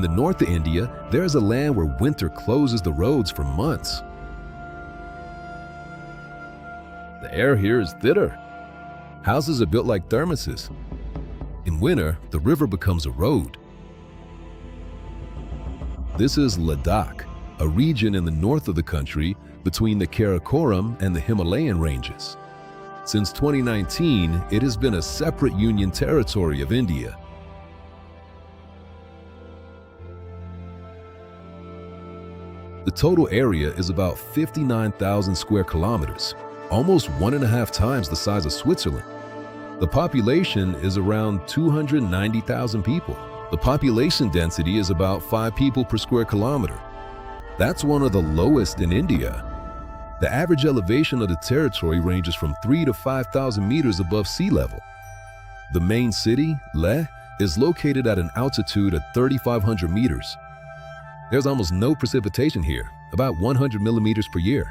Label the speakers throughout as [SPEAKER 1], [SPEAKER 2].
[SPEAKER 1] In the north of India, there is a land where winter closes the roads for months. The air here is thinner. Houses are built like thermoses. In winter, the river becomes a road. This is Ladakh, a region in the north of the country between the Karakoram and the Himalayan ranges. Since 2019, it has been a separate union territory of India. The total area is about 59,000 square kilometers, almost 1.5 times the size of Switzerland. The population is around 290,000 people. The population density is about 5 people per square kilometer. That's one of the lowest in India. The average elevation of the territory ranges from 3,000 to 5,000 meters above sea level. The main city, Leh, is located at an altitude of 3,500 meters. There's almost no precipitation here, about 100 millimeters per year.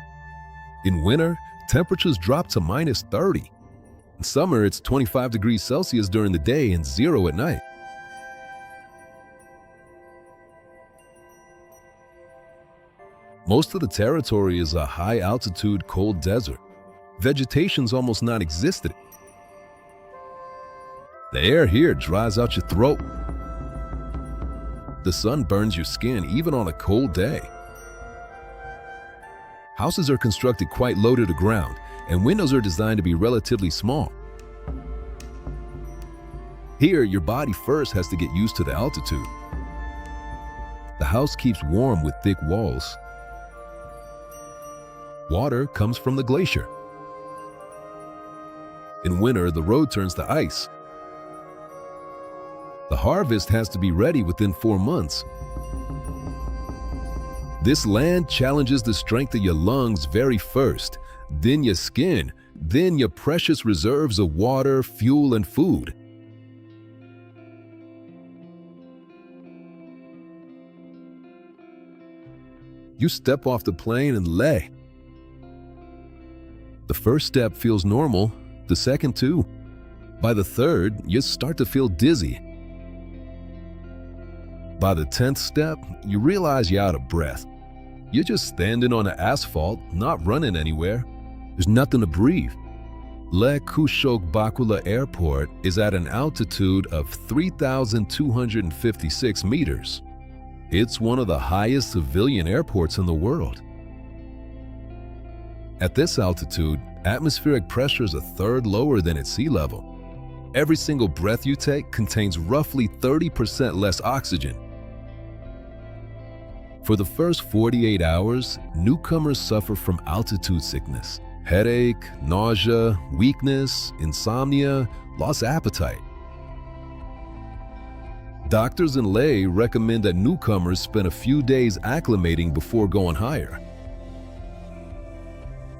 [SPEAKER 1] In winter, temperatures drop to minus 30. In summer, it's 25 degrees Celsius during the day and 0 at night. Most of the territory is a high-altitude, cold desert. Vegetation's almost non-existent. The air here dries out your throat. The sun burns your skin even on a cold day. Houses are constructed quite low to the ground, and windows are designed to be relatively small. Here, your body first has to get used to the altitude. The house keeps warm with thick walls. Water comes from the glacier. In winter, the road turns to ice. The harvest has to be ready within 4 months. This land challenges the strength of your lungs very first, then your skin, then your precious reserves of water, fuel, and food. You step off the plane and Leh. The first step feels normal, the second too. By the third, you start to feel dizzy. By the 10th step, you realize you're out of breath. You're just standing on the asphalt, not running anywhere. There's nothing to breathe. Leh Kushok Bakula Airport is at an altitude of 3,256 meters. It's one of the highest civilian airports in the world. At this altitude, atmospheric pressure is a third lower than at sea level. Every single breath you take contains roughly 30% less oxygen. For the first 48 hours, newcomers suffer from altitude sickness, headache, nausea, weakness, insomnia, lost appetite. Doctors in Leh recommend that newcomers spend a few days acclimating before going higher.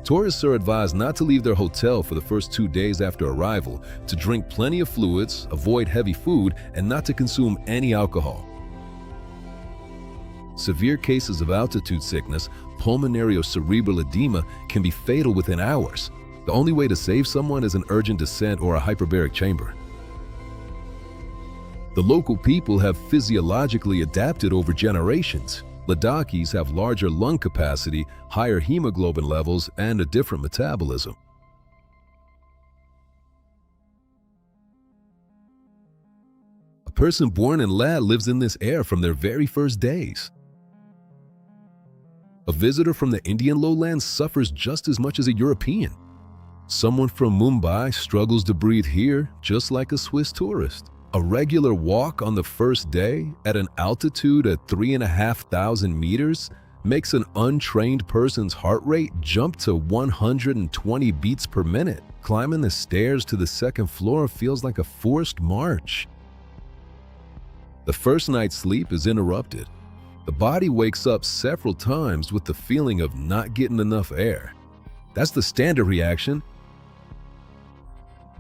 [SPEAKER 1] Tourists are advised not to leave their hotel for the first 2 days after arrival, to drink plenty of fluids, avoid heavy food, and not to consume any alcohol. Severe cases of altitude sickness, pulmonary or cerebral edema, can be fatal within hours. The only way to save someone is an urgent descent or a hyperbaric chamber. The local people have physiologically adapted over generations. Ladakhis have larger lung capacity, higher hemoglobin levels, and a different metabolism. A person born in Leh lives in this air from their very first days. A visitor from the Indian lowlands suffers just as much as a European. Someone from Mumbai struggles to breathe here just like a Swiss tourist. A regular walk on the first day at an altitude of 3,500 meters makes an untrained person's heart rate jump to 120 beats per minute. Climbing the stairs to the second floor feels like a forced march. The first night's sleep is interrupted. The body wakes up several times with the feeling of not getting enough air. That's the standard reaction.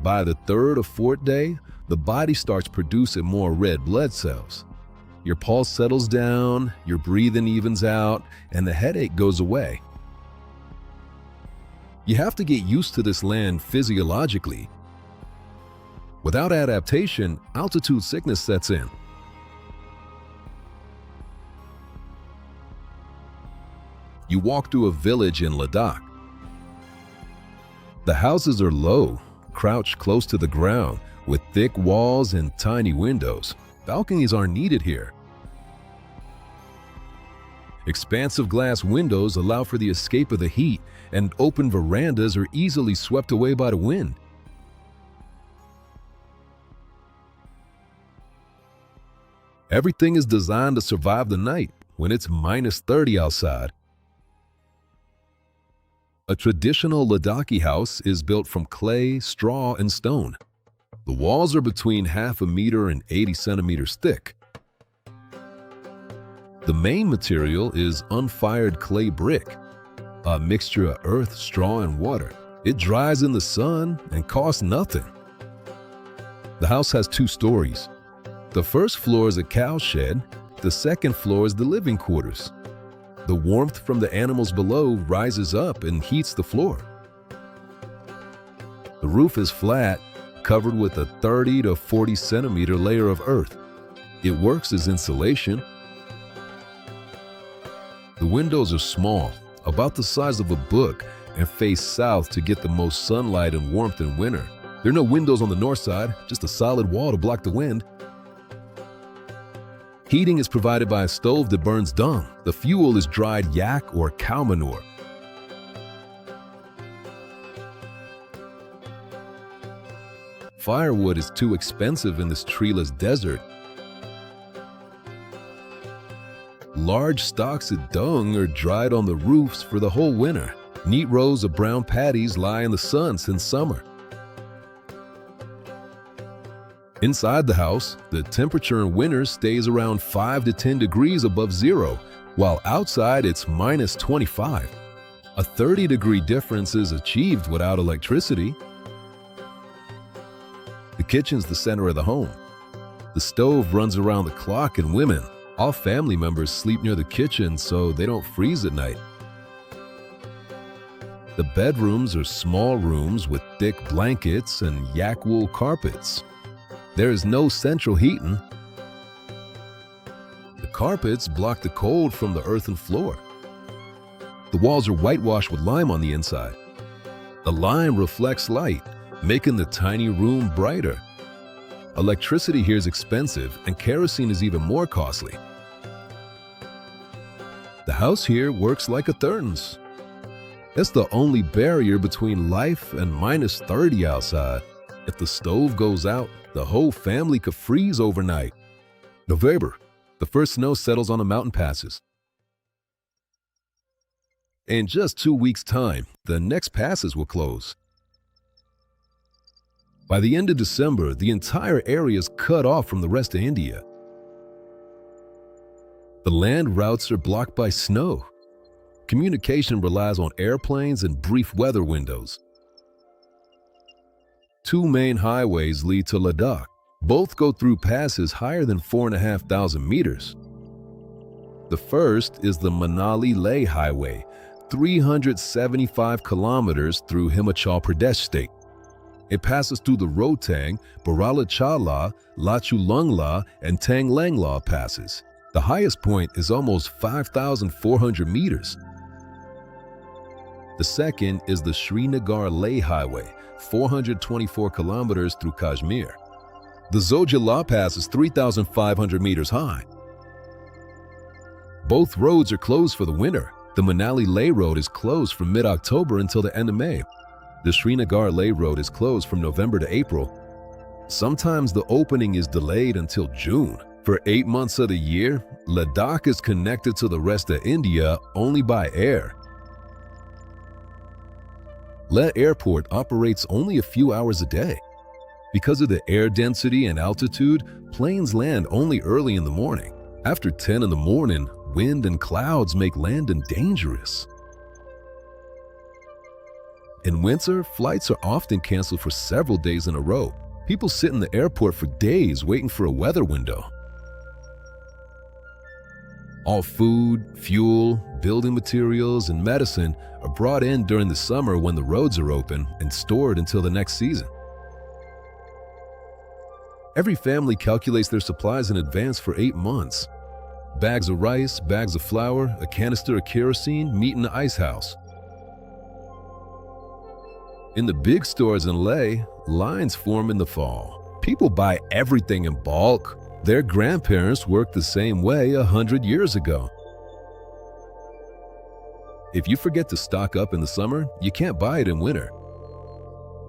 [SPEAKER 1] By the third or fourth day, the body starts producing more red blood cells. Your pulse settles down, your breathing evens out, and the headache goes away. You have to get used to this land physiologically. Without adaptation, altitude sickness sets in. you walk through a village in Ladakh. The houses are low, crouched close to the ground, with thick walls and tiny windows. Balconies aren't needed here. Expansive glass windows allow for the escape of the heat, and open verandas are easily swept away by the wind. Everything is designed to survive the night when it's -30 outside. A traditional Ladakhi house is built from clay, straw, and stone. The walls are between 1/2 meter and 80 centimeters thick. The main material is unfired clay brick, a mixture of earth, straw, and water. It dries in the sun and costs nothing. The house has 2 stories. The first floor is a cow shed. The second floor is the living quarters. The warmth from the animals below rises up and heats the floor. The roof is flat, covered with a 30 to 40 centimeter layer of earth. It works as insulation. The windows are small, about the size of a book, and face south to get the most sunlight and warmth in winter. There are no windows on the north side, just a solid wall to block the wind. Heating is provided by a stove that burns dung. The fuel is dried yak or cow manure. Firewood is too expensive in this treeless desert. Large stocks of dung are dried on the roofs for the whole winter. Neat rows of brown patties lie in the sun since summer. Inside the house, the temperature in winter stays around 5 to 10 degrees above zero, while outside it's -25. A 30-degree difference is achieved without electricity. The kitchen's the center of the home. The stove runs around the clock, and women, all family members, sleep near the kitchen so they don't freeze at night. The bedrooms are small rooms with thick blankets and yak wool carpets. There is no central heating. The carpets block the cold from the earthen floor. The walls are whitewashed with lime on the inside. The lime reflects light, making the tiny room brighter. Electricity here is expensive, and kerosene is even more costly. The house here works like a thermos. It's the only barrier between life and -30 outside. If the stove goes out, the whole family could freeze overnight. November, the first snow settles on the mountain passes. In just 2 weeks' time, the next passes will close. By the end of December, the entire area is cut off from the rest of India. The land routes are blocked by snow. Communication relies on airplanes and brief weather windows. 2 main highways lead to Ladakh. Both go through passes higher than 4,500 meters. The first is the Manali-Leh Highway, 375 kilometers through Himachal Pradesh state. It passes through the Rohtang, Baralachala, Lachulungla, and Tanglangla passes. The highest point is almost 5,400 meters. The second is the Srinagar-Leh Highway, 424 kilometers through Kashmir. The Zojila Pass is 3,500 meters high. Both roads are closed for the winter. The Manali-Leh Road is closed from mid-October until the end of May. The Srinagar-Leh Road is closed from November to April. Sometimes the opening is delayed until June. For 8 months of the year, Ladakh is connected to the rest of India only by air. Leh Airport operates only a few hours a day. Because of the air density and altitude, planes land only early in the morning. After 10 in the morning, wind and clouds make landing dangerous. In winter, flights are often canceled for several days in a row. People sit in the airport for days waiting for a weather window. All food, fuel, building materials, and medicine are brought in during the summer when the roads are open and stored until the next season. Every family calculates their supplies in advance for 8 months. Bags of rice, bags of flour, a canister of kerosene meet in the ice house. In the big stores in Leh, lines form in the fall. People buy everything in bulk. Their grandparents worked the same way 100 years ago. If you forget to stock up in the summer, you can't buy it in winter.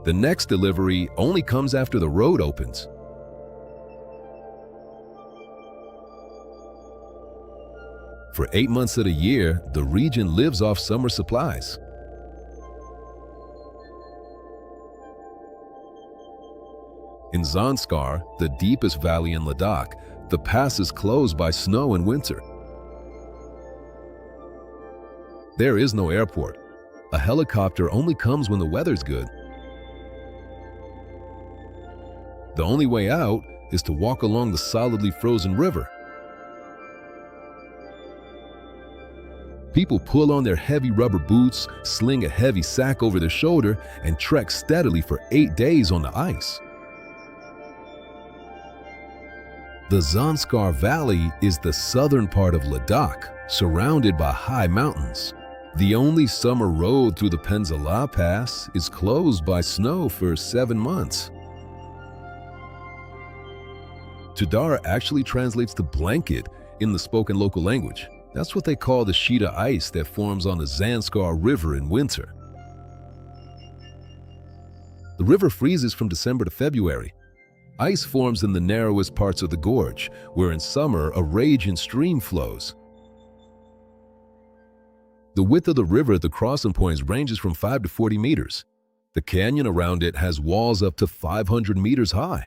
[SPEAKER 1] The next delivery only comes after the road opens. For 8 months of the year, the region lives off summer supplies. In Zanskar, the deepest valley in Ladakh, the pass is closed by snow in winter. There is no airport. A helicopter only comes when the weather's good. The only way out is to walk along the solidly frozen river. People pull on their heavy rubber boots, sling a heavy sack over their shoulder, and trek steadily for 8 days on the ice. The Zanskar Valley is the southern part of Ladakh, surrounded by high mountains. The only summer road through the Peninsula Pass is closed by snow for 7 months. Chadar actually translates to blanket in the spoken local language. That's what they call the sheet of ice that forms on the Zanskar River in winter. The river freezes from December to February. Ice forms in the narrowest parts of the gorge, where in summer a raging stream flows. The width of the river at the crossing points ranges from 5 to 40 meters. The canyon around it has walls up to 500 meters high.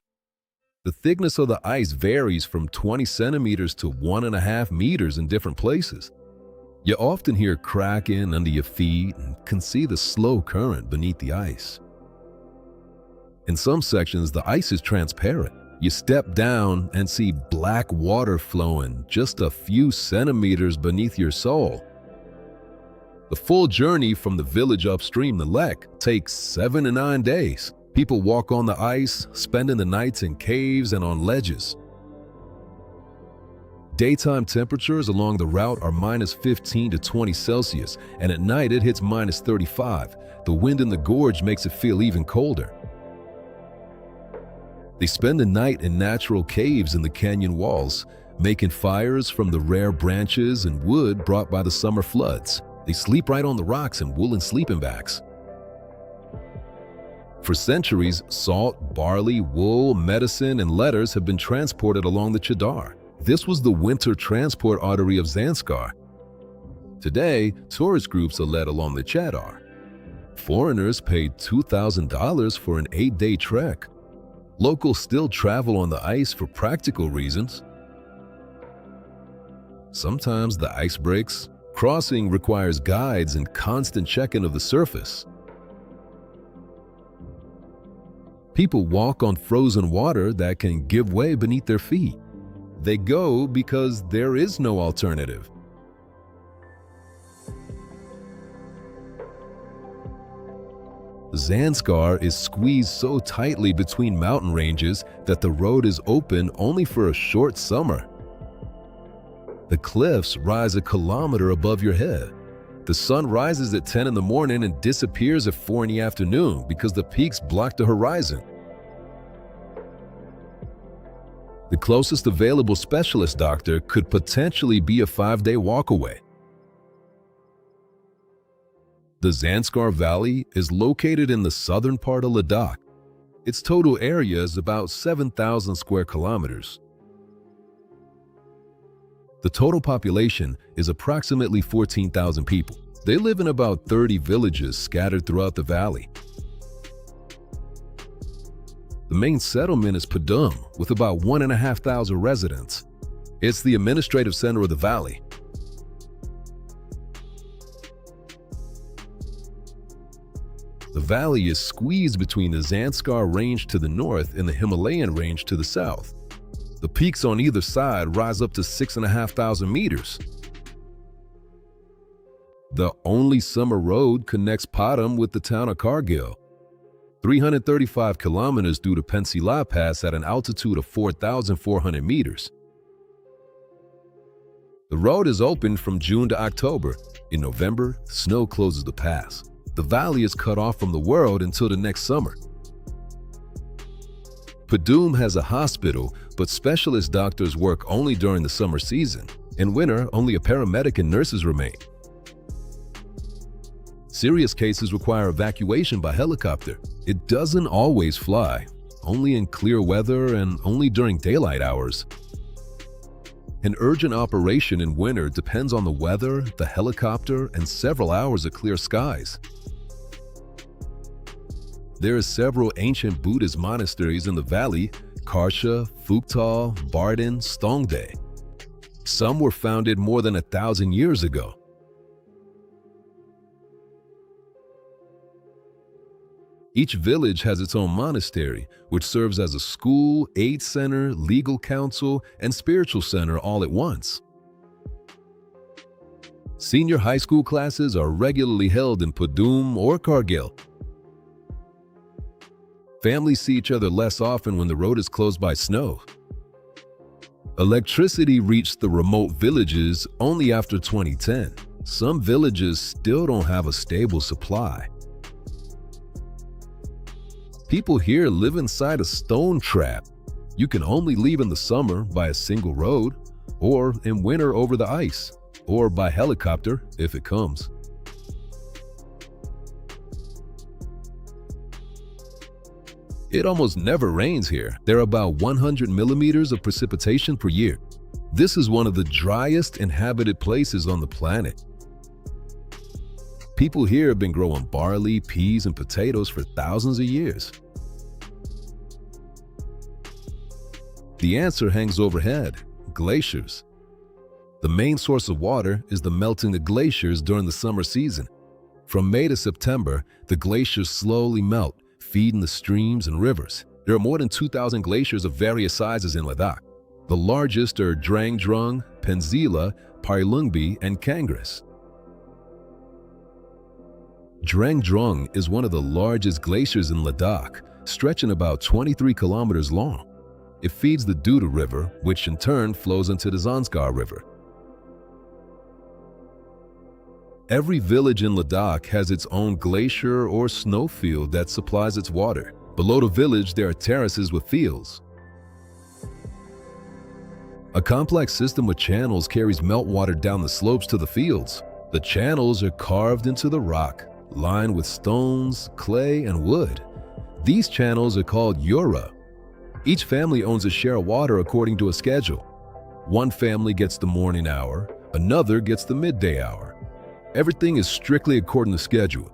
[SPEAKER 1] The thickness of the ice varies from 20 centimeters to 1.5 meters in different places. You often hear cracking under your feet and can see the slow current beneath the ice. In some sections, the ice is transparent. You step down and see black water flowing just a few centimeters beneath your sole. The full journey from the village upstream to Lek takes 7 to 9 days. People walk on the ice, spending the nights in caves and on ledges. Daytime temperatures along the route are minus 15 to 20 Celsius, and at night it hits minus 35. The wind in the gorge makes it feel even colder. They spend the night in natural caves in the canyon walls, making fires from the rare branches and wood brought by the summer floods. They sleep right on the rocks in woolen sleeping bags. For centuries, salt, barley, wool, medicine, and letters have been transported along the Chadar. This was the winter transport artery of Zanskar. Today, tourist groups are led along the Chadar. Foreigners paid $2,000 for an 8-day trek. Locals still travel on the ice for practical reasons. Sometimes the ice breaks. Crossing requires guides and constant checking of the surface. People walk on frozen water that can give way beneath their feet. They go because there is no alternative. Zanskar is squeezed so tightly between mountain ranges that the road is open only for a short summer. The cliffs rise a kilometer above your head. The sun rises at 10 in the morning and disappears at 4 in the afternoon because the peaks block the horizon. The closest available specialist doctor could potentially be a 5-day walk away. The Zanskar Valley is located in the southern part of Ladakh. Its total area is about 7,000 square kilometers. The total population is approximately 14,000 people. They live in about 30 villages scattered throughout the valley. The main settlement is Padum, with about 1,500 residents. It's the administrative center of the valley. The valley is squeezed between the Zanskar Range to the north and the Himalayan Range to the south. The peaks on either side rise up to 6,500 meters. The only summer road connects Padum with the town of Kargil. 335 kilometers due to Peninsula Pass at an altitude of 4,400 meters. The road is open from June to October. In November, snow closes the pass. The valley is cut off from the world until the next summer. Padum has a hospital, but specialist doctors work only during the summer season. In winter, only a paramedic and nurses remain. Serious cases require evacuation by helicopter. It doesn't always fly, only in clear weather and only during daylight hours. An urgent operation in winter depends on the weather, the helicopter, and several hours of clear skies. There are several ancient Buddhist monasteries in the valley: Karsha, Phuktal, Bardin, Stongdae. Some were founded more than 1,000 years ago. Each village has its own monastery, which serves as a school, aid center, legal council, and spiritual center all at once. Senior high school classes are regularly held in Padum or Kargil. Families see each other less often when the road is closed by snow. Electricity reached the remote villages only after 2010. Some villages still don't have a stable supply. People here live inside a stone trap. You can only leave in the summer by a single road, or in winter over the ice, or by helicopter if it comes. It almost never rains here. There are about 100 millimeters of precipitation per year. This is one of the driest inhabited places on the planet. People here have been growing barley, peas, and potatoes for thousands of years. The answer hangs overhead: glaciers. The main source of water is the melting of glaciers during the summer season. From May to September, the glaciers slowly melt, feeding the streams and rivers. There are more than 2,000 glaciers of various sizes in Ladakh. The largest are Drang Drung, Penzila, Pairlungbi, and Kangras. Drang Drung is one of the largest glaciers in Ladakh, stretching about 23 kilometers long. It feeds the Duda River, which in turn flows into the Zanskar River. Every village in Ladakh has its own glacier or snowfield that supplies its water. Below the village, there are terraces with fields. A complex system of channels carries meltwater down the slopes to the fields. The channels are carved into the rock, lined with stones, clay, and wood. These channels are called yura. Each family owns a share of water according to a schedule. One family gets the morning hour, another gets the midday hour. Everything is strictly according to schedule.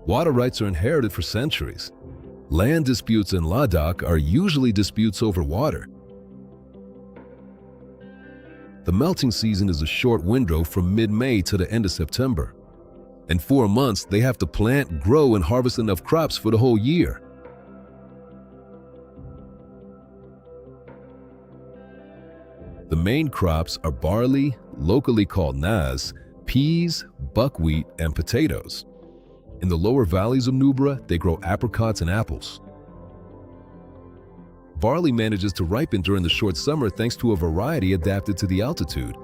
[SPEAKER 1] Water rights are inherited for centuries. Land disputes in Ladakh are usually disputes over water. The melting season is a short window from mid-May to the end of September. In 4 months, they have to plant, grow, and harvest enough crops for the whole year. The main crops are barley, locally called naz, peas, buckwheat, and potatoes. In the lower valleys of Nubra, they grow apricots and apples. Barley manages to ripen during the short summer thanks to a variety adapted to the altitude.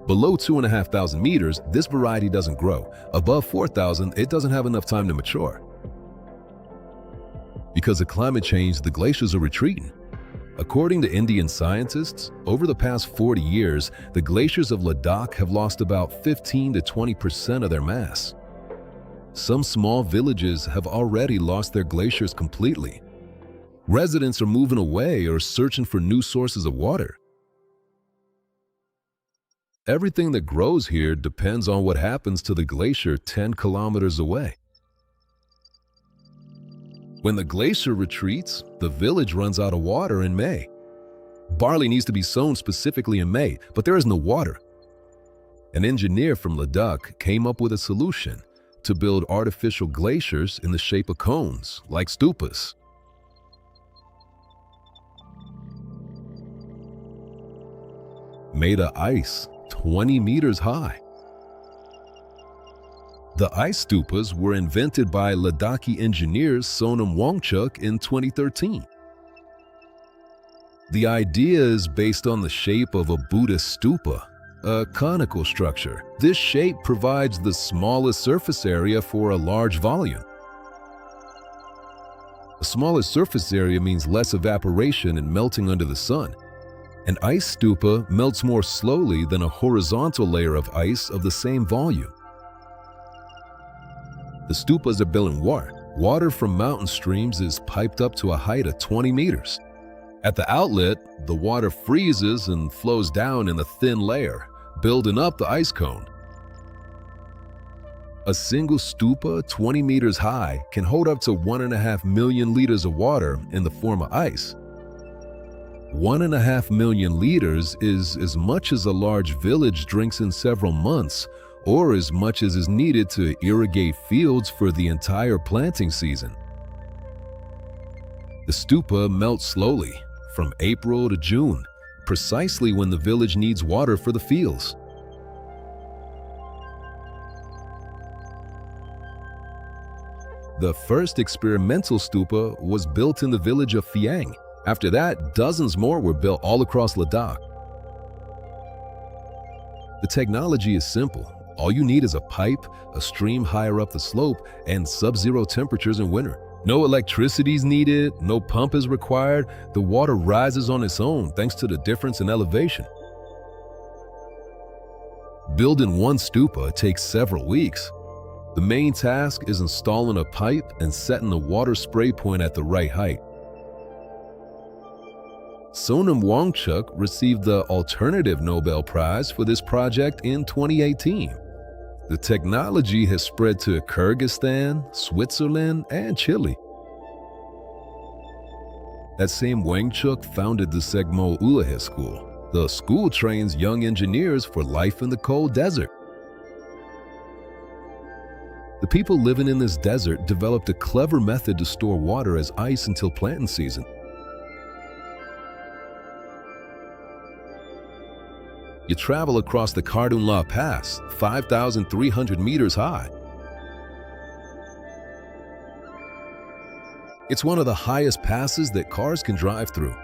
[SPEAKER 1] Below 2,500 meters, this variety doesn't grow. Above 4,000, it doesn't have enough time to mature. Because of climate change, the glaciers are retreating. According to Indian scientists, over the past 40 years, the glaciers of Ladakh have lost about 15 to 20% of their mass. Some small villages have already lost their glaciers completely. Residents are moving away or searching for new sources of water. Everything that grows here depends on what happens to the glacier 10 kilometers away. When the glacier retreats, the village runs out of water in May. Barley needs to be sown specifically in May, but there is no water. An engineer from Ladakh came up with a solution to build artificial glaciers in the shape of cones, like stupas. Made of ice, 20 meters high. The ice stupas were invented by Ladakhi engineers Sonam Wangchuk in 2013. The idea is based on the shape of a Buddhist stupa, a conical structure. This shape provides the smallest surface area for a large volume. A smaller surface area means less evaporation and melting under the sun. An ice stupa melts more slowly than a horizontal layer of ice of the same volume. The stupas are built in water. Water from mountain streams is piped up to a height of 20 meters. At the outlet, the water freezes and flows down in a thin layer, building up the ice cone. A single stupa 20 meters high can hold up to 1.5 million liters of water in the form of ice. 1.5 million liters is as much as a large village drinks in several months, or as much as is needed to irrigate fields for the entire planting season. The stupa melts slowly, from April to June, precisely when the village needs water for the fields. The first experimental stupa was built in the village of Phiang. After that, dozens more were built all across Ladakh. The technology is simple. All you need is a pipe, a stream higher up the slope, and sub-zero temperatures in winter. No electricity is needed, no pump is required. The water rises on its own thanks to the difference in elevation. Building one stupa takes several weeks. The main task is installing a pipe and setting the water spray point at the right height. Sonam Wangchuk received the Alternative Nobel Prize for this project in 2018. The technology has spread to Kyrgyzstan, Switzerland, and Chile. That same Wangchuk founded the Segmo Ulahe School. The school trains young engineers for life in the cold desert. The people living in this desert developed a clever method to store water as ice until planting season. You travel across the Kardunla Pass, 5,300 meters high. It's one of the highest passes that cars can drive through.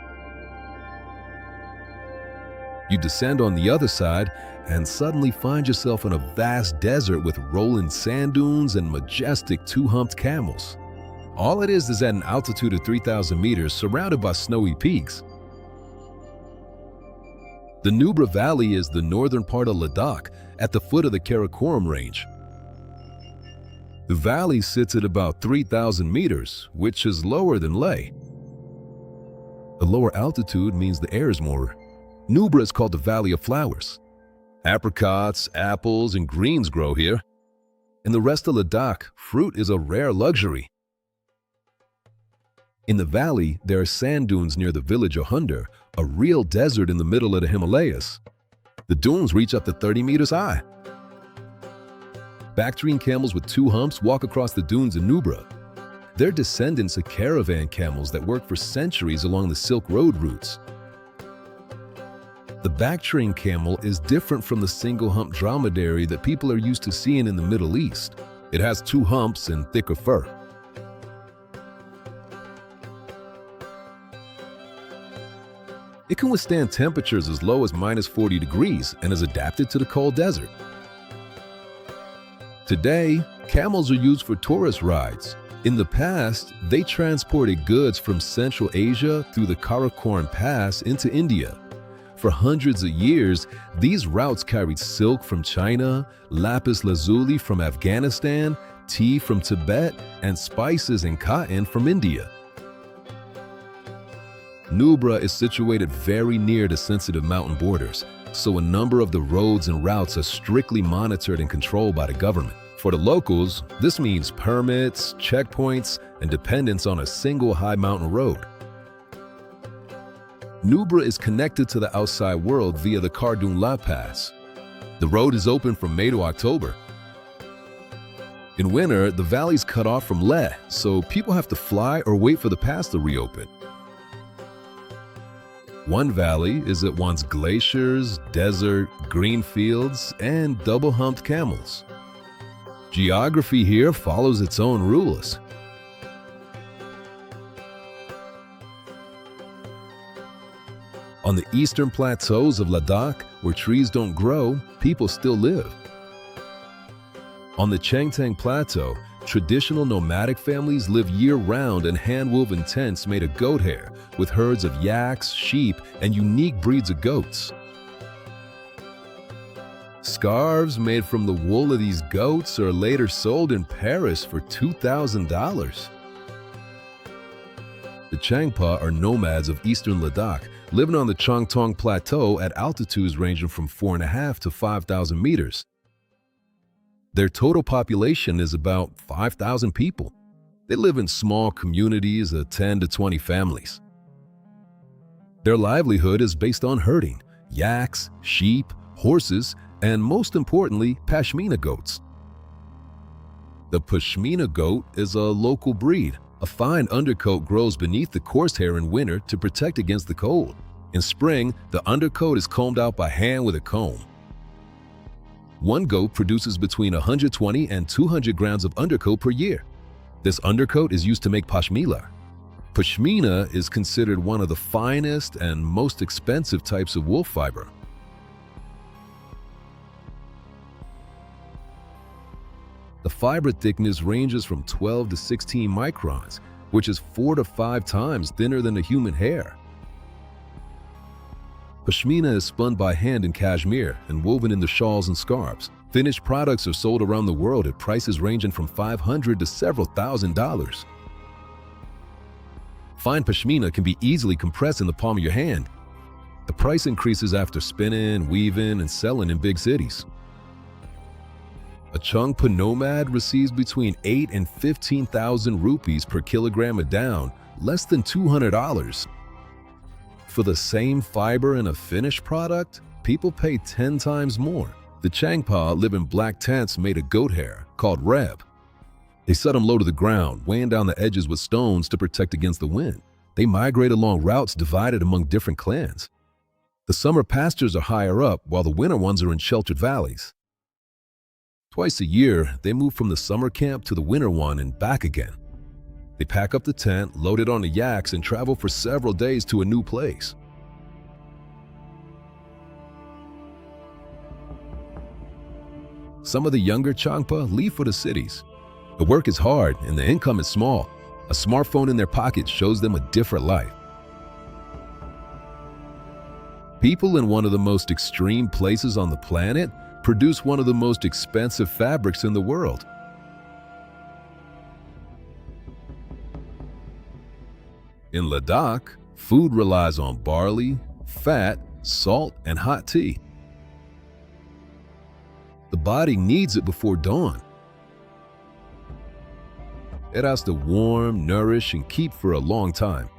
[SPEAKER 1] You descend on the other side and suddenly find yourself in a vast desert with rolling sand dunes and majestic two-humped camels. All it is at an altitude of 3,000 meters surrounded by snowy peaks. The Nubra Valley is the northern part of Ladakh at the foot of the Karakoram range. The valley sits at about 3,000 meters, which is lower than Leh. The lower altitude means the air is more. Nubra is called the Valley of Flowers. Apricots, apples, and greens grow here. In the rest of Ladakh, fruit is a rare luxury. In the valley, there are sand dunes near the village of Hundar, a real desert in the middle of the Himalayas. The dunes reach up to 30 meters high. Bactrian camels with two humps walk across the dunes in Nubra. They're descendants of caravan camels that worked for centuries along the Silk Road routes. The Bactrian camel is different from the single-hump dromedary that people are used to seeing in the Middle East. It has two humps and thicker fur. It can withstand temperatures as low as -40 degrees and is adapted to the cold desert. Today, camels are used for tourist rides. In the past, they transported goods from Central Asia through the Karakoram Pass into India. For hundreds of years, these routes carried silk from China, lapis lazuli from Afghanistan, tea from Tibet, and spices and cotton from India. Nubra is situated very near the sensitive mountain borders, so a number of the roads and routes are strictly monitored and controlled by the government. For the locals, this means permits, checkpoints, and dependence on a single high mountain road. Nubra is connected to the outside world via the Kardunla Pass. The road is open from May to October. In winter, the valley's cut off from Leh, so people have to fly or wait for the pass to reopen. One valley is at once glaciers, desert, green fields, and double-humped camels. Geography here follows its own rules. On the eastern plateaus of Ladakh, where trees don't grow, people still live. On the Changtang Plateau, traditional nomadic families live year-round in hand-woven tents made of goat hair, with herds of yaks, sheep, and unique breeds of goats. Scarves made from the wool of these goats are later sold in Paris for $2,000. The Changpa are nomads of eastern Ladakh, living on the Changtong Plateau at altitudes ranging from 4.5 to 5,000 meters. Their total population is about 5,000 people. They live in small communities of 10 to 20 families. Their livelihood is based on herding, yaks, sheep, horses, and most importantly, Pashmina goats. The Pashmina goat is a local breed. A fine undercoat grows beneath the coarse hair in winter to protect against the cold. In spring, the undercoat is combed out by hand with a comb. One goat produces between 120 and 200 grams of undercoat per year. This undercoat is used to make pashmina. Pashmina is considered one of the finest and most expensive types of wool fiber. The fiber thickness ranges from 12 to 16 microns, which is 4 to 5 times thinner than the human hair. Pashmina is spun by hand in Kashmir and woven into shawls and scarves. Finished products are sold around the world at prices ranging from $500 to several $1,000s. Fine pashmina can be easily compressed in the palm of your hand. The price increases after spinning, weaving, and selling in big cities. A Changpa nomad receives between 8 and 15,000 rupees per kilogram of down, less than $200. For the same fiber in a finished product, people pay 10 times more. The Changpa live in black tents made of goat hair, called reb. They set them low to the ground, weighing down the edges with stones to protect against the wind. They migrate along routes divided among different clans. The summer pastures are higher up, while the winter ones are in sheltered valleys. Twice a year, they move from the summer camp to the winter one and back again. They pack up the tent, load it on the yaks, and travel for several days to a new place. Some of the younger Changpa leave for the cities. The work is hard and the income is small. A smartphone in their pocket shows them a different life. People in one of the most extreme places on the planet produce one of the most expensive fabrics in the world. In Ladakh, food relies on barley, fat, salt, and hot tea. The body needs it before dawn. It has to warm, nourish, and keep for a long time.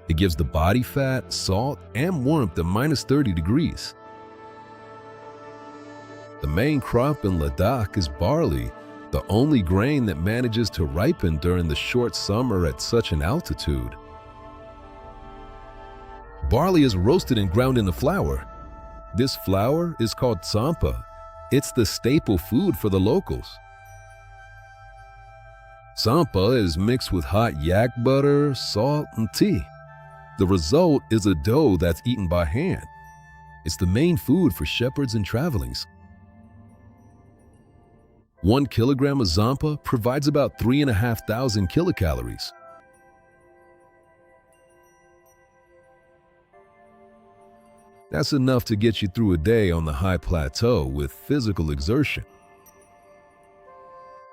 [SPEAKER 1] It gives the body fat, salt, and warmth at minus 30 degrees. The main crop in Ladakh is barley, the only grain that manages to ripen during the short summer at such an altitude. Barley is roasted and ground into flour. This flour is called tsampa. It's the staple food for the locals. Tsampa is mixed with hot yak butter, salt, and tea. The result is a dough that's eaten by hand. It's the main food for shepherds and travelings. 1 kilogram of tsampa provides about 3,500 kilocalories. That's enough to get you through a day on the high plateau with physical exertion.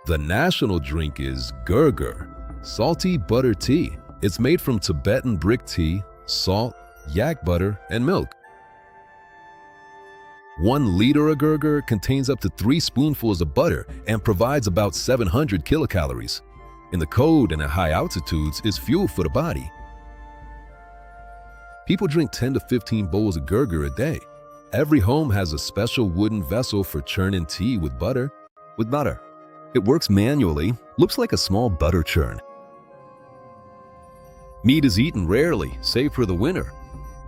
[SPEAKER 1] The national drink is gurgur, salty butter tea. It's made from Tibetan brick tea, salt, yak butter, and milk. 1 liter of gurgur contains up to 3 spoonfuls of butter and provides about 700 kilocalories. In the cold and at high altitudes, it's fuel for the body. People drink 10 to 15 bowls of gurgur a day. Every home has a special wooden vessel for churning tea with butter. It works manually, looks like a small butter churn. Meat is eaten rarely, save for the winter.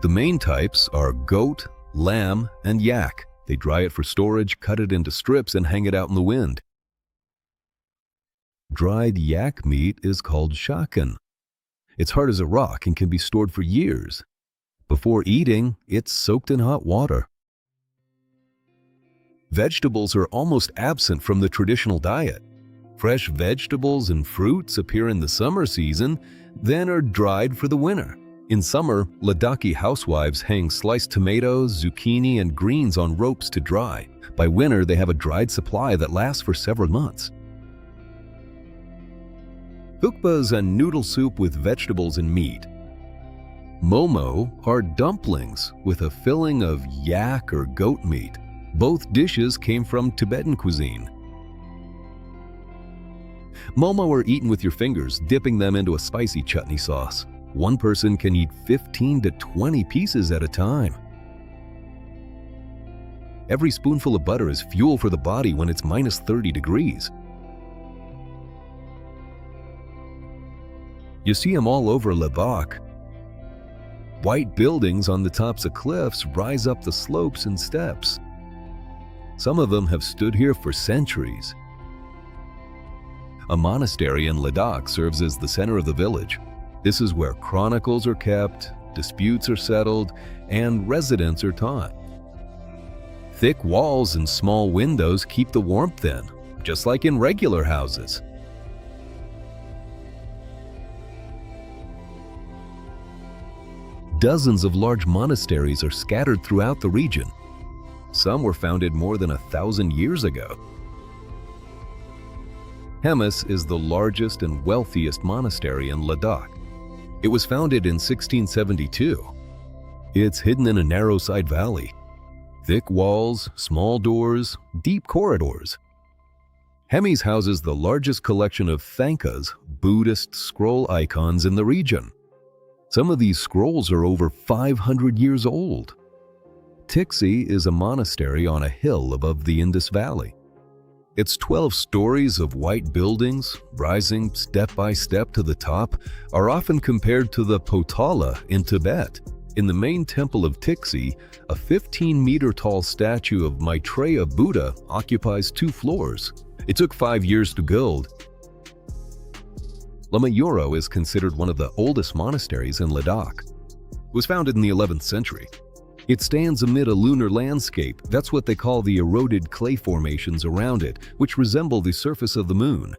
[SPEAKER 1] The main types are goat, lamb, and yak. They dry it for storage, cut it into strips, and hang it out in the wind. Dried yak meat is called shakan. It's hard as a rock and can be stored for years. Before eating, it's soaked in hot water. Vegetables are almost absent from the traditional diet. Fresh vegetables and fruits appear in the summer season, then are dried for the winter. In summer, Ladakhi housewives hang sliced tomatoes, zucchini, and greens on ropes to dry. By winter, they have a dried supply that lasts for several months. Thukpa is a noodle soup with vegetables and meat. Momo are dumplings with a filling of yak or goat meat. Both dishes came from Tibetan cuisine. Momo are eaten with your fingers, dipping them into a spicy chutney sauce. One person can eat 15 to 20 pieces at a time. Every spoonful of butter is fuel for the body when it's minus 30 degrees. You see them all over Ladakh. White buildings on the tops of cliffs rise up the slopes and steps. Some of them have stood here for centuries. A monastery in Ladakh serves as the center of the village. This is where chronicles are kept, disputes are settled, and residents are taught. Thick walls and small windows keep the warmth in, just like in regular houses. Dozens of large monasteries are scattered throughout the region. Some were founded more than 1,000 years ago. Hemis is the largest and wealthiest monastery in Ladakh. It was founded in 1672. It's hidden in a narrow side valley. Thick walls, small doors, deep corridors. Hemis houses the largest collection of Thankas, Buddhist scroll icons in the region. Some of these scrolls are over 500 years old. Tiksi is a monastery on a hill above the Indus Valley. Its 12 stories of white buildings, rising step by step to the top, are often compared to the Potala in Tibet. In the main temple of Tiksi, a 15-meter-tall statue of Maitreya Buddha occupies 2 floors. It took 5 years to build. Lamayuro is considered one of the oldest monasteries in Ladakh. It was founded in the 11th century. It stands amid a lunar landscape. That's what they call the eroded clay formations around it, which resemble the surface of the moon.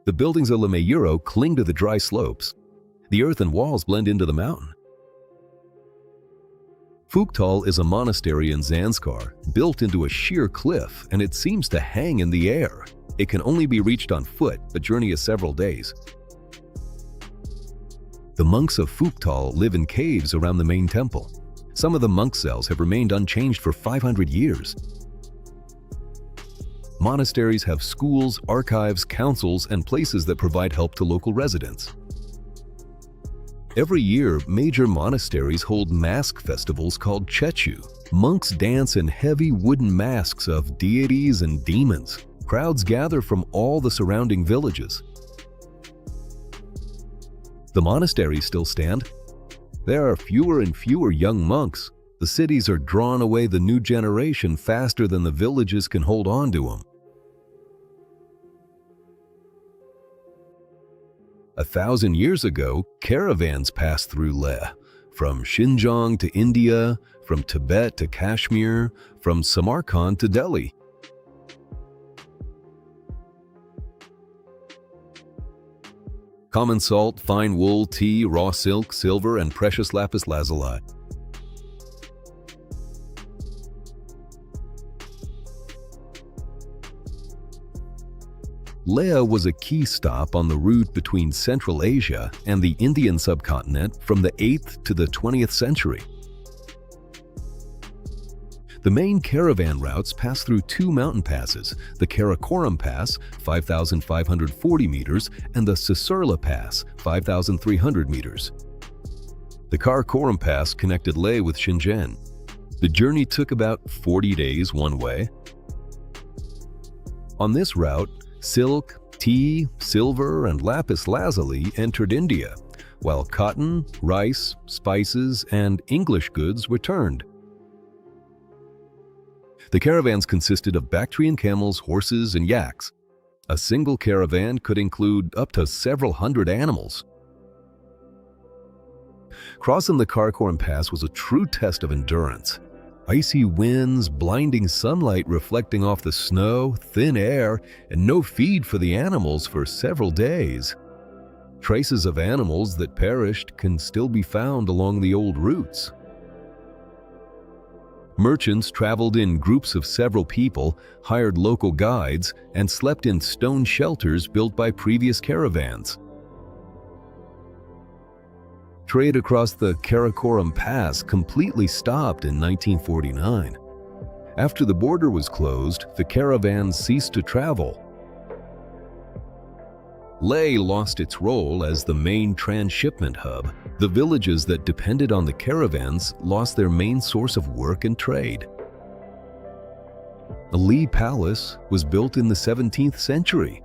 [SPEAKER 1] The buildings of Lamayuro cling to the dry slopes. The earthen walls blend into the mountain. Phuktal is a monastery in Zanskar, built into a sheer cliff, and it seems to hang in the air. It can only be reached on foot. The journey is several days. The monks of Phuktal live in caves around the main temple. Some of the monk cells have remained unchanged for 500 years. Monasteries have schools, archives, councils, and places that provide help to local residents. Every year, major monasteries hold mask festivals called Chechu. Monks dance in heavy wooden masks of deities and demons. Crowds gather from all the surrounding villages. The monasteries still stand. There are fewer and fewer young monks. The cities are drawn away the new generation faster than the villages can hold on to them. 1,000 years ago, caravans passed through Leh, from Xinjiang to India, from Tibet to Kashmir, from Samarkand to Delhi. Common salt, fine wool, tea, raw silk, silver, and precious lapis lazuli. Leh was a key stop on the route between Central Asia and the Indian subcontinent from the 8th to the 20th century. The main caravan routes pass through 2 mountain passes, the Karakoram Pass, 5,540 meters, and the Sisurla Pass, 5,300 meters. The Karakoram Pass connected Leh with Shenzhen. The journey took about 40 days one way. On this route, silk, tea, silver, and lapis lazuli entered India, while cotton, rice, spices, and English goods returned. The caravans consisted of Bactrian camels, horses, and yaks. A single caravan could include up to several hundred animals. Crossing the Karakoram Pass was a true test of endurance. Icy winds, blinding sunlight reflecting off the snow, thin air, and no feed for the animals for several days. Traces of animals that perished can still be found along the old routes. Merchants traveled in groups of several people, hired local guides, and slept in stone shelters built by previous caravans. Trade across the Karakoram Pass completely stopped in 1949. After the border was closed, the caravans ceased to travel. Leh lost its role as the main transshipment hub. The villages that depended on the caravans lost their main source of work and trade. The Leh Palace was built in the 17th century.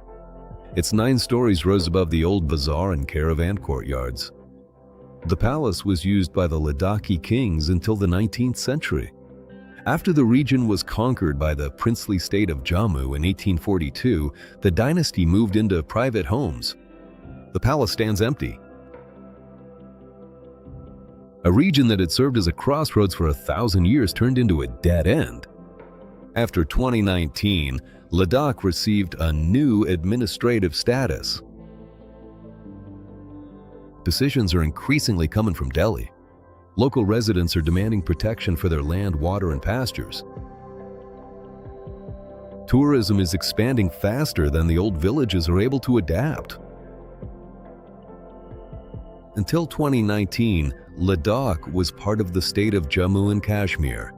[SPEAKER 1] Its 9 stories rose above the old bazaar and caravan courtyards. The palace was used by the Ladakhi kings until the 19th century. After the region was conquered by the princely state of Jammu in 1842, the dynasty moved into private homes. The palace stands empty. A region that had served as a crossroads for 1,000 years turned into a dead end. After 2019, Ladakh received a new administrative status. Decisions are increasingly coming from Delhi. Local residents are demanding protection for their land, water, and pastures. Tourism is expanding faster than the old villages are able to adapt. Until 2019, Ladakh was part of the state of Jammu and Kashmir.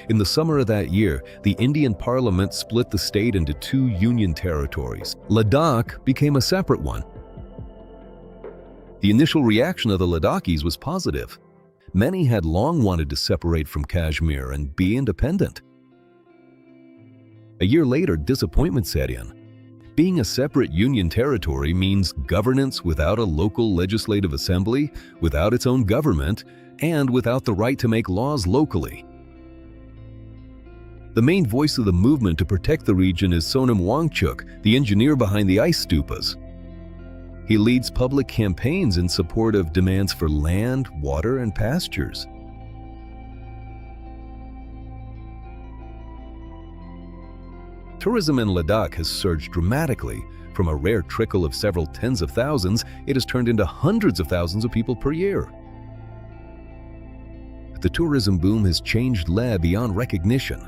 [SPEAKER 1] In the summer of that year, the Indian Parliament split the state into 2 union territories. Ladakh became a separate one. The initial reaction of the Ladakhis was positive. Many had long wanted to separate from Kashmir and be independent. A year later, disappointment set in. Being a separate union territory means governance without a local legislative assembly, without its own government, and without the right to make laws locally. The main voice of the movement to protect the region is Sonam Wangchuk, the engineer behind the ice stupas. He leads public campaigns in support of demands for land, water, and pastures. Tourism in Ladakh has surged dramatically. From a rare trickle of several tens of thousands, it has turned into hundreds of thousands of people per year. The tourism boom has changed Leh beyond recognition.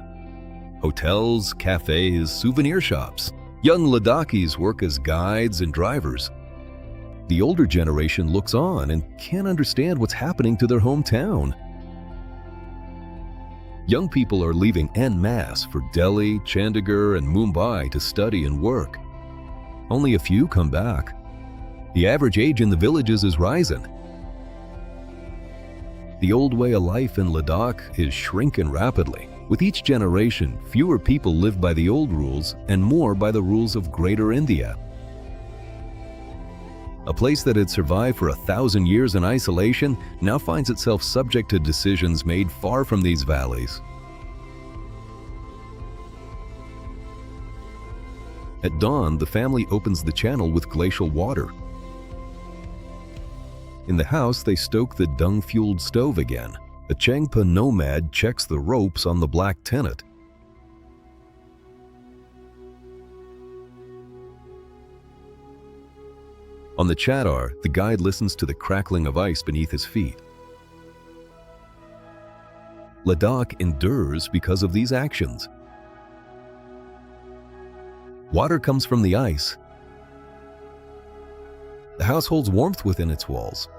[SPEAKER 1] Hotels, cafes, souvenir shops. Young Ladakhis work as guides and drivers. The older generation looks on and can't understand what's happening to their hometown. Young people are leaving en masse for Delhi, Chandigarh, and Mumbai to study and work. Only a few come back. The average age in the villages is rising. The old way of life in Ladakh is shrinking rapidly. With each generation, fewer people live by the old rules and more by the rules of Greater India. A place that had survived for 1,000 years in isolation now finds itself subject to decisions made far from these valleys. At dawn, the family opens the channel with glacial water. In the house, they stoke the dung-fueled stove again. A Changpa nomad checks the ropes on the black tennet. On the Chadar, the guide listens to the crackling of ice beneath his feet. Ladakh endures because of these actions. Water comes from the ice. The house holds warmth within its walls.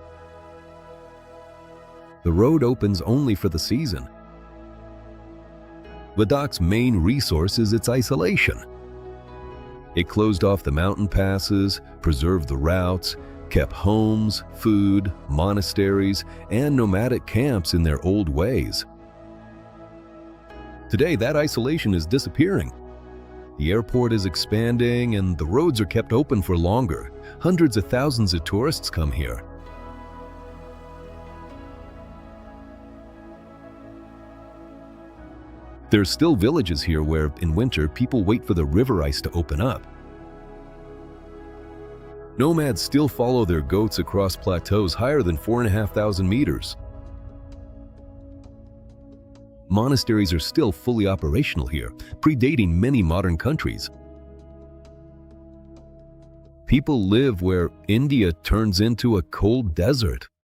[SPEAKER 1] The road opens only for the season. Ladakh's main resource is its isolation. It closed off the mountain passes, preserved the routes, kept homes, food, monasteries, and nomadic camps in their old ways. Today, that isolation is disappearing. The airport is expanding and the roads are kept open for longer. Hundreds of thousands of tourists come here. There are still villages here where, in winter, people wait for the river ice to open up. Nomads still follow their goats across plateaus higher than 4,500 meters. Monasteries are still fully operational here, predating many modern countries. People live where India turns into a cold desert.